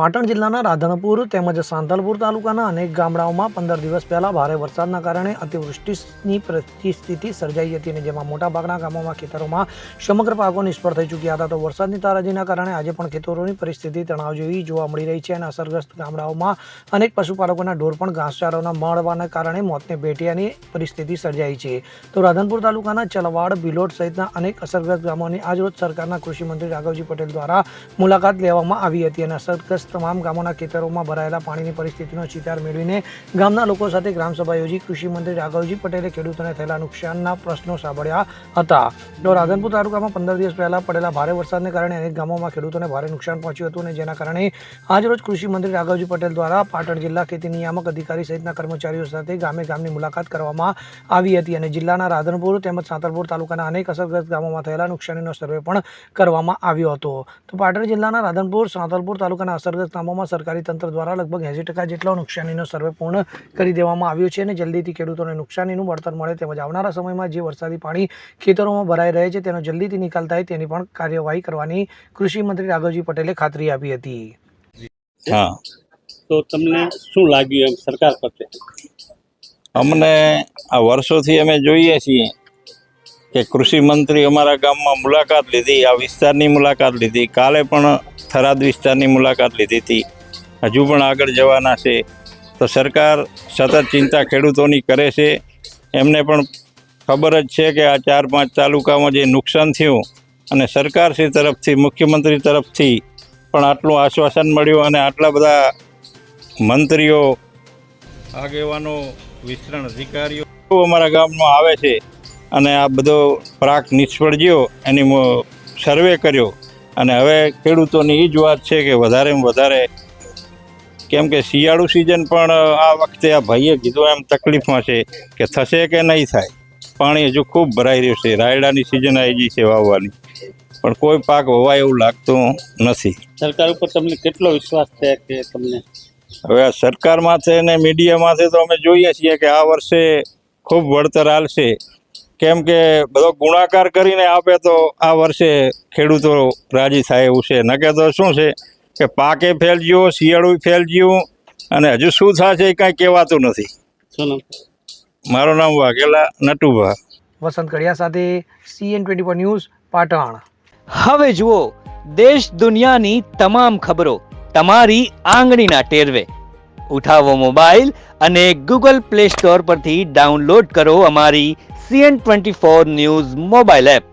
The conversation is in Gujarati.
પાટણ જિલ્લાના રાધનપુર તેમજ સાંતલપુર તાલુકાના અનેક ગામડાઓમાં 15 દિવસ પહેલા ભારે વરસાદના કારણે અતિવૃષ્ટિની પરિસ્થિતિ સર્જાઈ હતી અને જેમાં મોટાભાગના ગામોમાં ખેતરોમાં સમગ્ર પાકો નિષ્ફળ થઈ ચૂક્યા હતા. તો વરસાદની તારાજીના કારણે આજે પણ ખેતરોની પરિસ્થિતિ તણાવ જેવી જોવા મળી રહી છે અને અસરગ્રસ્ત ગામડાઓમાં અનેક પશુપાલકોના ઢોર પણ ઘાસચારોના મળવાના કારણે મોતને ભેટ્યાની પરિસ્થિતિ સર્જાઈ છે. તો રાધનપુર તાલુકાના ચલવાડ, ભિલોટ સહિતના અનેક અસરગ્રસ્ત ગામોની આજરોજ સરકારના કૃષિ મંત્રી રાઘવજી પટેલ દ્વારા મુલાકાત લેવામાં આવી હતી અને અસરગ્રસ્ત તમામ ગામોના ખેતરોમાં ભરાયેલા પાણીની પરિસ્થિતિનો ચિતાર મેળવીને ગામના લોકો સાથે ગ્રામસભા યોજી કૃષિ મંત્રી રાઘવજી પટેલે ખેડૂતોને થયેલા નુકસાનના પ્રશ્નો સાંભળ્યા હતા. તો રાધનપુર તાલુકામાં 15 દિવસ પહેલા પડેલા ભારે વરસાદને કારણે અનેક ગામોમાં ખેડૂતોને ભારે નુકસાન પહોંચ્યું હતું અને જેના કારણે આજરોજ કૃષિ મંત્રી રાઘવજી પટેલ દ્વારા પાટણ જિલ્લા ખેતી નિયામક અધિકારી સહિતના કર્મચારીઓ સાથે ગામની મુલાકાત કરવામાં આવી હતી અને જિલ્લાના રાધનપુર તેમજ સાંતલપુર તાલુકાના અનેક અસરગ્રસ્ત ગામોમાં થયેલા નુકસાનીનો સર્વે પણ કરવામાં આવ્યો હતો. તો પાટણ જિલ્લાના રાધનપુર, સાંતલપુર તાલુકાના અસરગ્રસ્ત ગામોમાં સરકારી તંત્ર દ્વારા લગભગ 80% જેટલો નુકસાનીનો સર્વે પૂર્ણ કરી દેવામાં આવ્યો છે અને જલ્દીથી ખેડૂતોને નુકસાનીનું વળતર મળે તેમજ આવનારા સમયમાં જે વરસાદી પાણી ખેતરોમાં ભરાઈ રહે છે તેનો જલ્દીથી નિકાલ થાય તેની પણ કાર્યવાહી કરવાની કૃષિ મંત્રી રાઘવજી પટેલે ખાતરી આપી હતી. હા, તો તમને શું લાગ્યું એમ સરકાર પ્રત્યે? અમને આ વર્ષોથી અમે જોઈએ છીએ કે કૃષિ મંત્રી અમારા ગામમાં મુલાકાત લીધી, આ વિસ્તારની મુલાકાત લીધી, કાલે પણ થરાદ વિસ્તારની મુલાકાત લીધી હતી, હજુ પણ આગળ જવાના છે. તો સરકાર સતત ચિંતા ખેડૂતોની કરે છે. એમને પણ ખબર જ છે કે આ 4-5 તાલુકામાં જે નુકસાન થયું અને સરકારશ્રી તરફથી, મુખ્યમંત્રી તરફથી પણ આટલું આશ્વાસન મળ્યું અને આટલા બધા મંત્રીઓ, આગેવાનો, વિસ્તરણ અધિકારીઓ અમારા ગામમાં આવે છે અને આ બધો પાક નિષ્ફળ ગયો એની સર્વે કર્યો અને હવે ખેડૂતોની એ જ વાત છે કે વધારેમાં વધારે, કેમ કે શિયાળુ સિઝન પણ આ વખતે આ ભાઈએ કીધું એમ તકલીફમાં છે કે થશે કે નહીં થાય. પાણી હજુ ખૂબ ભરાઈ રહ્યું છે, રાયડાની સિઝન આવી ગઈ છે વાવવાની, પણ કોઈ પાક વવાય એવું લાગતું નથી. સરકાર ઉપર તમને કેટલો વિશ્વાસ છે કે તમને? હવે આ સરકારમાંથી અને મીડિયામાંથી તો અમે જોઈએ છીએ કે આ વર્ષે ખૂબ વળતર આલશે, કેમ કે બધો ગુણાકાર કરીને આપે તો આ વર્ષે ખેડૂતો રાજી થાય એવું છે. નકે તો શું છે કે પાકે ફેલ ગયો, શિયાળું ફેલ ગયું અને હજુ શું થશે એ કાંઈ કહેવાતું નથી. શું નામ? મારું નામ વાઘેલા નટુભા. વસંત કડિયા સાથે CN24 ન્યૂઝ, પાટણ. હવે જુઓ દેશ દુનિયાની તમામ ખબરો તમારી આંગળીના ટેરવે. ઉઠાવો મોબાઈલ અને Google Play Store પરથી ડાઉનલોડ કરો અમારી CN24 ન્યૂઝ મોબાઈલ એપ.